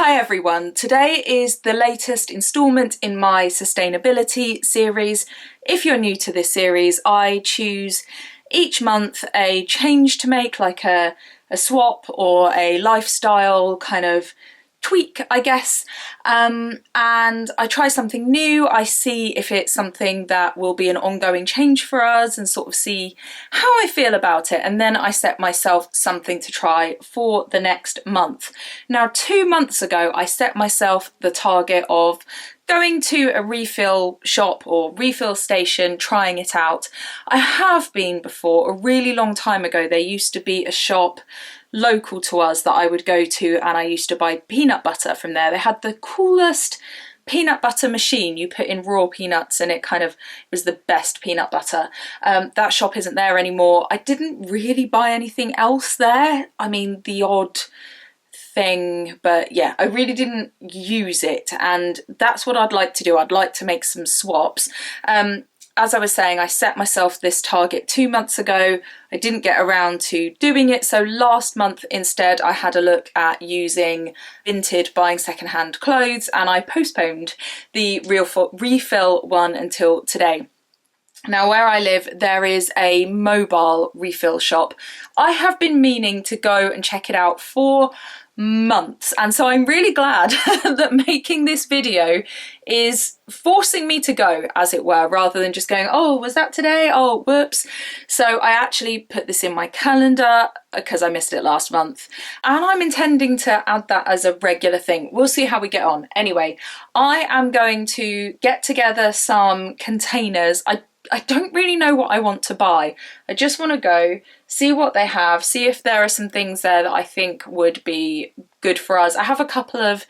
Hi everyone, today is the latest instalment in my sustainability series. If you're new to this series, I choose each month a change to make, like a swap or a lifestyle kind of tweak, I guess, and I try something new. I see if it's something that will be an ongoing change for us and sort of see how I feel about it, and then I set myself something to try for the next month. Now, 2 months ago I set myself the target of going to a refill shop or refill station, trying it out. I have been before, a really long time ago. There used to be a shop local to us that I would go to, and I used to buy peanut butter from there. They had the coolest peanut butter machine. You put in raw peanuts and it was the best peanut butter. That shop isn't there anymore. I didn't really buy anything else there. I mean, the odd thing, but yeah, I really didn't use it, and that's what I'd like to do. I'd like to make some swaps. As I was saying, I set myself this target 2 months ago. I didn't get around to doing it, so last month instead I had a look at using Vinted, buying secondhand clothes, and I postponed the refill one until today. Now, where I live, there is a mobile refill shop. I have been meaning to go and check it out for months, and so I'm really glad that making this video is forcing me to go, as it were, rather than just going, oh, was that today? Oh, whoops. So I actually put this in my calendar because I missed it last month, and I'm intending to add that as a regular thing. We'll see how we get on. Anyway, I am going to get together some containers. I don't really know what I want to buy. I just want to go, see what they have, see if there are some things there that I think would be good for us. I have a couple of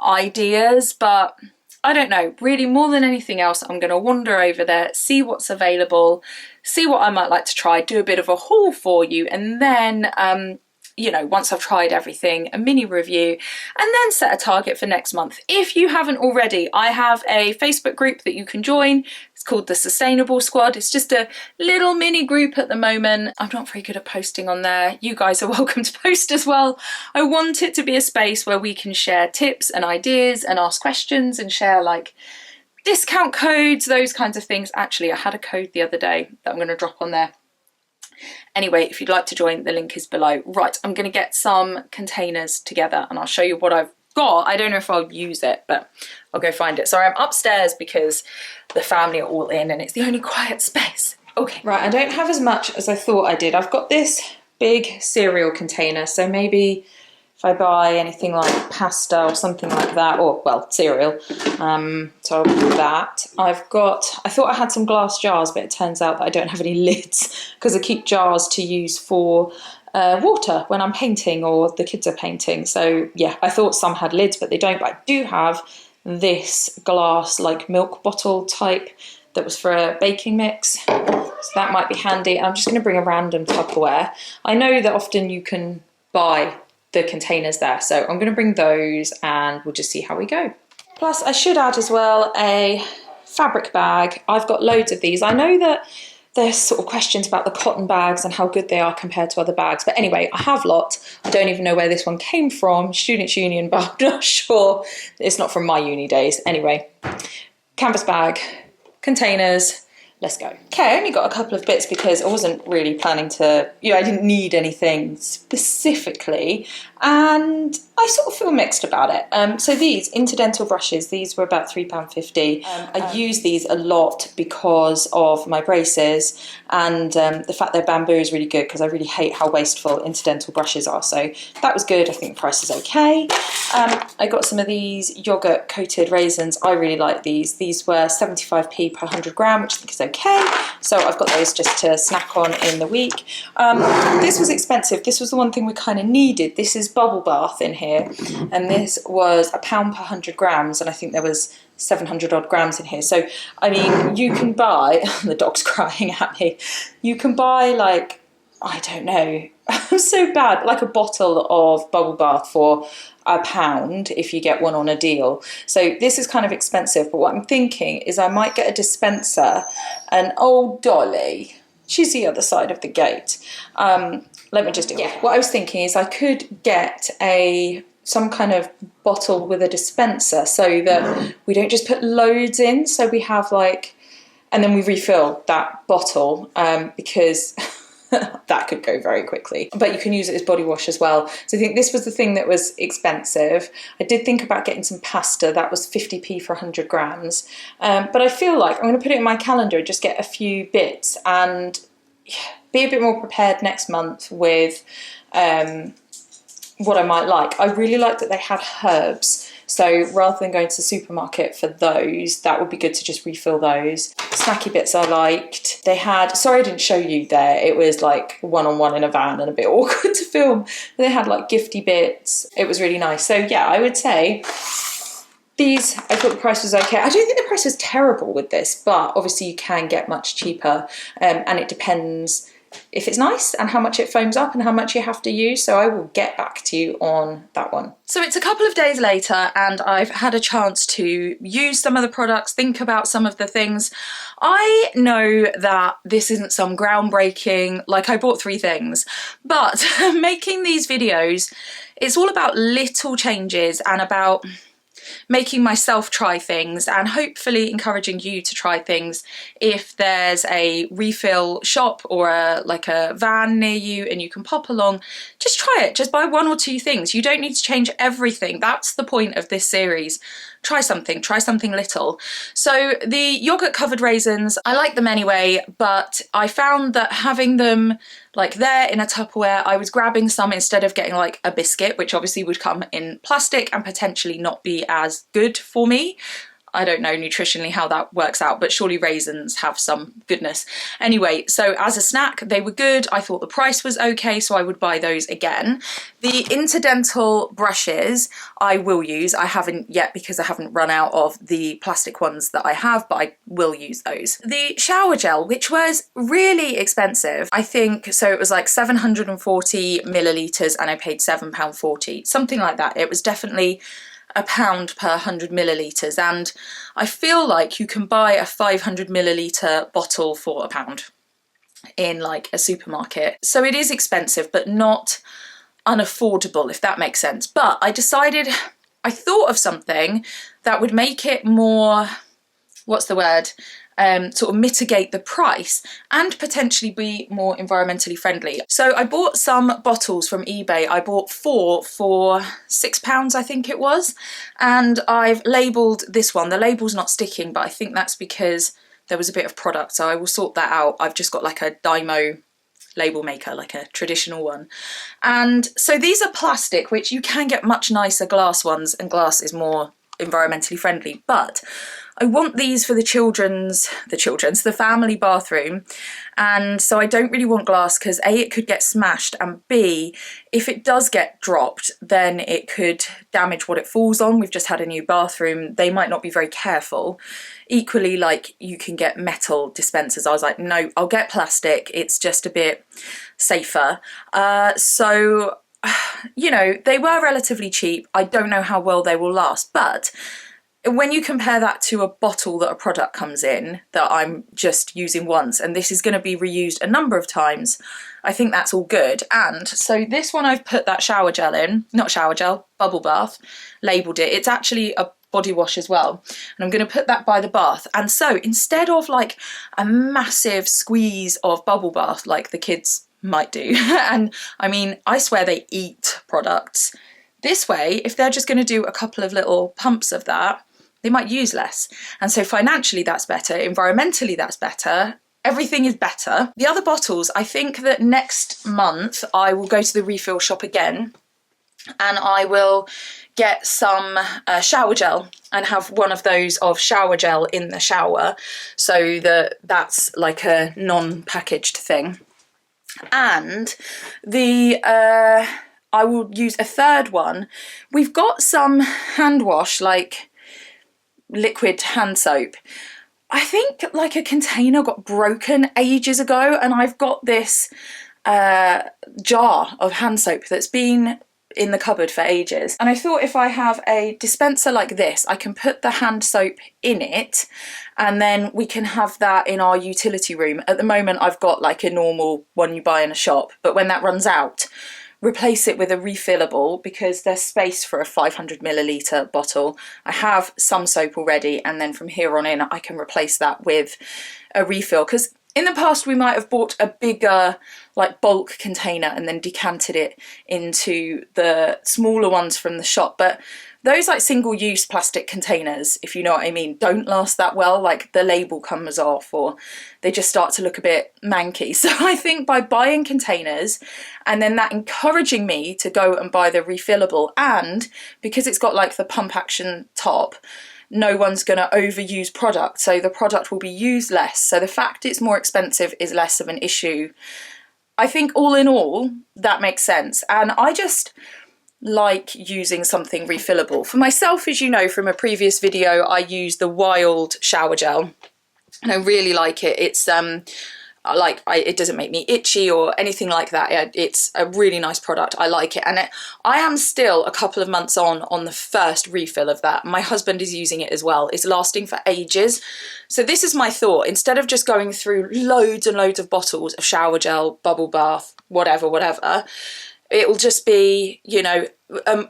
ideas, but I don't know. Really, more than anything else, I'm going to wander over there, see what's available, see what I might like to try, do a bit of a haul for you, and then you know, once I've tried everything, a mini review, and then set a target for next month. If you haven't already, I have a Facebook group that you can join. It's called the Sustainable Squad. It's just a little mini group at the moment. I'm not very good at posting on there. You guys are welcome to post as well. I want it to be a space where we can share tips and ideas and ask questions and share like discount codes, those kinds of things. Actually, I had a code the other day that I'm going to drop on there. Anyway, if you'd like to join, the link is below. Right, I'm going to get some containers together and I'll show you what I've got. I don't know if I'll use it, but I'll go find it. Sorry, I'm upstairs because the family are all in and it's the only quiet space. Okay. Right, I don't have as much as I thought I did. I've got this big cereal container, so maybe if I buy anything like pasta or something like that, or, well, cereal, so I'll do that. I thought I had some glass jars, but it turns out that I don't have any lids because I keep jars to use for water when I'm painting or the kids are painting. So yeah, I thought some had lids, but they don't. But I do have this glass, like milk bottle type that was for a baking mix. So that might be handy. I'm just going to bring a random Tupperware. I know that often you can buy the containers there, so I'm going to bring those and we'll just see how we go. Plus I should add as well a fabric bag. I've got loads of these. I know that there's sort of questions about the cotton bags and how good they are compared to other bags, but anyway, I have lots. I don't even know where this one came from, Students' Union, but I'm not sure. It's not from my uni days. Anyway, canvas bag, containers, let's go. Okay, I only got a couple of bits because I wasn't really planning to, I didn't need anything specifically, and I sort of feel mixed about it. So these interdental brushes, these were about £3.50. I use these a lot because of my braces, and the fact they're bamboo is really good because I really hate how wasteful interdental brushes are, so that was good. I think the price is okay. I got some of these yogurt coated raisins. I really like these. These were 75p per 100 gram, which I think is okay. So I've got those just to snack on in the week. This was expensive. This was the one thing we kind of needed. This is bubble bath in here, and this was £1 per 100 grams, and I think there was 700 odd grams in here. So I mean, you can buy the dog's crying at me. You can buy, like, I don't know, I'm so bad, like a bottle of bubble bath for £1 if you get one on a deal. So this is kind of expensive, but what I'm thinking is I might get a dispenser, and oh Dolly, she's the other side of the gate. Let me just do it. What I was thinking is I could get a some kind of bottle with a dispenser so that we don't just put loads in. So we have like, and then we refill that bottle because that could go very quickly. But you can use it as body wash as well. So I think this was the thing that was expensive. I did think about getting some pasta. That was 50p for 100 grams. But I feel like I'm going to put it in my calendar and just get a few bits and be a bit more prepared next month with what I might like. I really like that they had herbs. So rather than going to the supermarket for those, that would be good to just refill those. Snacky bits I liked. They had, sorry I didn't show you there, it was like one-on-one in a van and a bit awkward to film. But they had like gifty bits. It was really nice. So yeah, I would say these, I thought the price was okay. I don't think the price was terrible with this, but obviously you can get much cheaper and it depends if it's nice and how much it foams up and how much you have to use. So I will get back to you on that one. So it's a couple of days later and I've had a chance to use some of the products, think about some of the things. I know that this isn't some groundbreaking, like I bought 3 things, but making these videos, it's all about little changes and about making myself try things and hopefully encouraging you to try things. If there's a refill shop or like a van near you and you can pop along, just try it. Just buy 1 or 2 things. You don't need to change everything. That's the point of this series. Try something little. So the yogurt covered raisins, I like them anyway, but I found that having them like there in a Tupperware, I was grabbing some instead of getting like a biscuit, which obviously would come in plastic and potentially not be as good for me. I don't know nutritionally how that works out, but surely raisins have some goodness. Anyway, so as a snack, they were good. I thought the price was okay, so I would buy those again. The Interdental brushes I will use. I haven't yet because I haven't run out of the plastic ones that I have, but I will use those. The shower gel, which was really expensive, I think, so it was like 740 millilitres and I paid £7.40, something like that. It was definitely £1 per 100 millilitres, and I feel like you can buy a 500 millilitre bottle for £1 in like a supermarket. So it is expensive, but not unaffordable, if that makes sense. But I decided, I thought of something that would make it more, what's the word? Sort of mitigate the price and potentially be more environmentally friendly. So I bought some bottles from eBay. I bought 4 for £6, I think it was, and I've labelled this one. The label's not sticking, but I think that's because there was a bit of product, so I will sort that out. I've just got like a Dymo label maker, like a traditional one. And so these are plastic, which you can get much nicer glass ones, and glass is more environmentally friendly, but I want these for the family bathroom, and so I don't really want glass because A, it could get smashed, and B, if it does get dropped, then it could damage what it falls on. We've just had a new bathroom. They might not be very careful. Equally, like, you can get metal dispensers. I was like, no, I'll get plastic. It's just a bit safer. So, you know, they were relatively cheap. I don't know how well they will last, but when you compare that to a bottle that a product comes in that I'm just using once, and this is going to be reused a number of times, I think that's all good. And so this one I've put that shower gel in, not shower gel, bubble bath, labelled it. It's actually a body wash as well, and I'm going to put that by the bath. And so instead of like a massive squeeze of bubble bath like the kids might do, and I mean, I swear they eat products, this way, if they're just going to do a couple of little pumps of that, they might use less. And so financially that's better, environmentally that's better, everything is better. The other bottles, I think that next month I will go to the refill shop again and I will get some shower gel and have one of those of shower gel in the shower, so that that's like a non-packaged thing. And the I will use a third one. We've got some hand wash, like liquid hand soap. I think like a container got broken ages ago, and I've got this jar of hand soap that's been in the cupboard for ages, and I thought if I have a dispenser like this, I can put the hand soap in it and then we can have that in our utility room. At the moment I've got like a normal one you buy in a shop, but when that runs out, replace it with a refillable because there's space for a 500 ml bottle. I have some soap already, and then from here on in I can replace that with a refill, because in the past we might have bought a bigger like bulk container and then decanted it into the smaller ones from the shop, but those like single-use plastic containers, if you know what I mean, don't last that well. Like the label comes off or they just start to look a bit manky. So I think by buying containers and then that encouraging me to go and buy the refillable, and because it's got like the pump action top, no one's going to overuse product, so the product will be used less. So the fact it's more expensive is less of an issue. I think all in all, that makes sense. And I just like using something refillable. For myself, as you know from a previous video, I use the Wild shower gel and I really like it. It's it doesn't make me itchy or anything like that. It's a really nice product. I like it, and I am still a couple of months on the first refill of that. My husband is using it as well. It's lasting for ages. So this is my thought: instead of just going through loads and loads of bottles of shower gel, bubble bath, whatever, it'll just be, you know,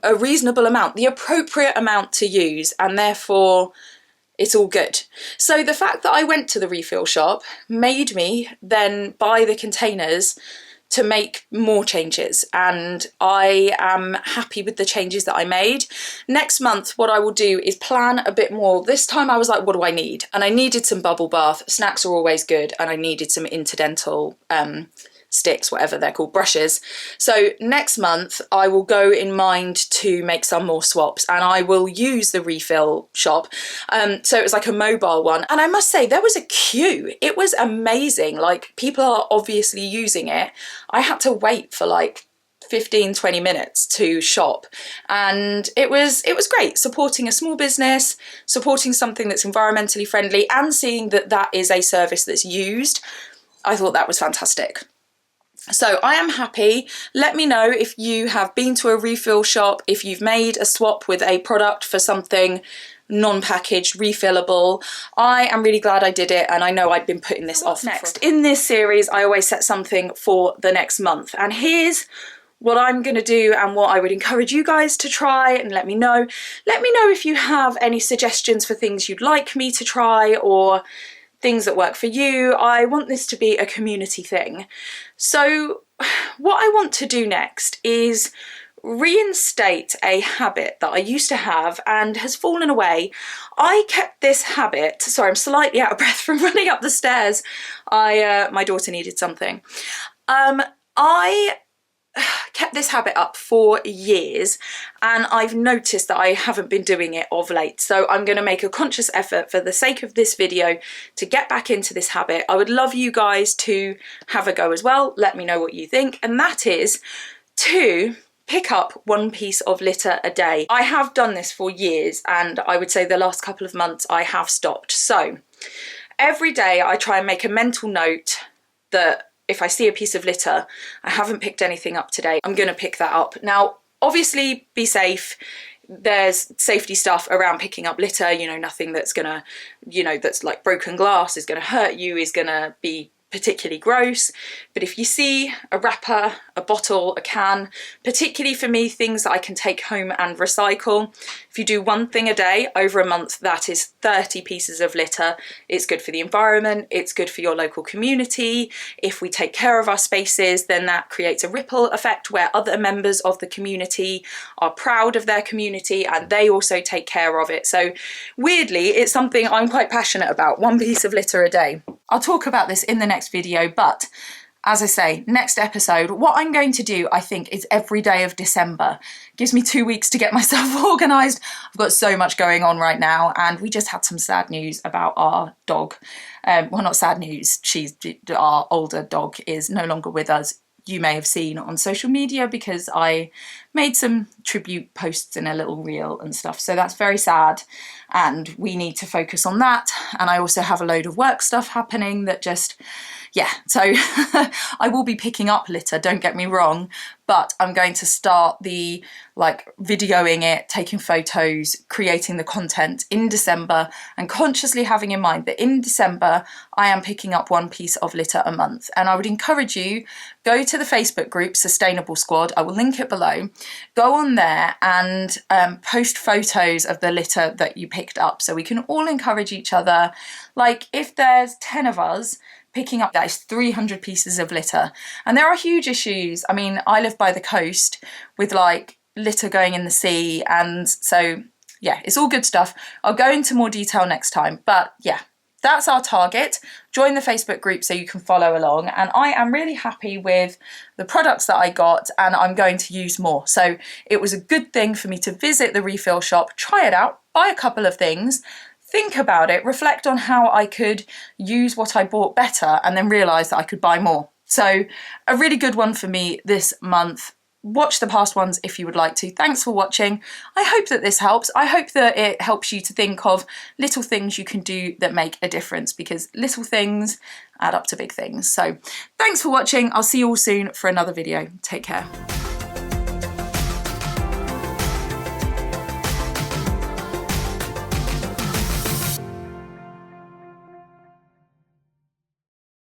a reasonable amount, the appropriate amount to use, and therefore it's all good. So the fact that I went to the refill shop made me then buy the containers to make more changes, and I am happy with the changes that I made. Next month what I will do is plan a bit more. This time I was like, what do I need? And I needed some bubble bath, snacks are always good, and I needed some interdental sticks, whatever they're called, brushes. So next month I will go in mind to make some more swaps, and I will use the refill shop. So it was like a mobile one, and I must say there was a queue. It was amazing. Like, people are obviously using it. I had to wait for like 15-20 minutes to shop, and it was great, supporting a small business, supporting something that's environmentally friendly, and seeing that that is a service that's used. I thought that was fantastic. So I am happy. Let me know if you have been to a refill shop, if you've made a swap with a product for something non-packaged, refillable. I am really glad I did it, and I know I'd been putting this off. Next, in this series, I always set something for the next month, and here's what I'm going to do and what I would encourage you guys to try, and let me know. Let me know if you have any suggestions for things you'd like me to try or things that work for you. I want this to be a community thing. So what I want to do next is reinstate a habit that I used to have and has fallen away. I kept this habit, sorry, I'm slightly out of breath from running up the stairs. My daughter needed something. I kept this habit up for years, and I've noticed that I haven't been doing it of late. So I'm going to make a conscious effort for the sake of this video to get back into this habit. I would love you guys to have a go as well. Let me know what you think, and that is to pick up one piece of litter a day. I have done this for years, and I would say the last couple of months I have stopped. So every day I try and make a mental note that if I see a piece of litter, I haven't picked anything up today, I'm going to pick that up. Now, obviously, be safe. There's safety stuff around picking up litter, you know, nothing that's going to, you know, that's like broken glass is going to hurt you, is going to be particularly gross. But if you see a wrapper, a bottle, a can, particularly for me, things that I can take home and recycle, if you do one thing a day over a month, that is 30 pieces of litter. It's good for the environment, it's good for your local community. If we take care of our spaces, then that creates a ripple effect where other members of the community are proud of their community and they also take care of it. So weirdly, it's something I'm quite passionate about, one piece of litter a day. I'll talk about this in the next video, but as I say, next episode, what I'm going to do, I think, is every day of December. Gives me 2 weeks to get myself organised. I've got so much going on right now, and we just had some sad news about our dog. Well, not sad news, our older dog is no longer with us. You may have seen on social media because I made some tribute posts in a little reel and stuff. So that's very sad, and we need to focus on that. And I also have a load of work stuff happening that just yeah, so I will be picking up litter, don't get me wrong, but I'm going to start the videoing it, taking photos, creating the content in December, and consciously having in mind that in December I am picking up 1 piece of litter a month. And I would encourage you, go to the Facebook group Sustainable Squad, I will link it below, go on there and post photos of the litter that you picked up so we can all encourage each other. Like if there's 10 of us picking up, that is 300 pieces of litter. And there are huge issues. I mean, I live by the coast with litter going in the sea, and so yeah, it's all good stuff. I'll go into more detail next time, but yeah, that's our target. Join the Facebook group so you can follow along, and I am really happy with the products that I got, and I'm going to use more. So it was a good thing for me to visit the refill shop, try it out, buy a couple of things, think about it, reflect on how I could use what I bought better, and then realise that I could buy more. So a really good one for me this month. Watch the past ones if you would like to. Thanks for watching. I hope that this helps. I hope that it helps you to think of little things you can do that make a difference, because little things add up to big things. So thanks for watching. I'll see you all soon for another video. Take care.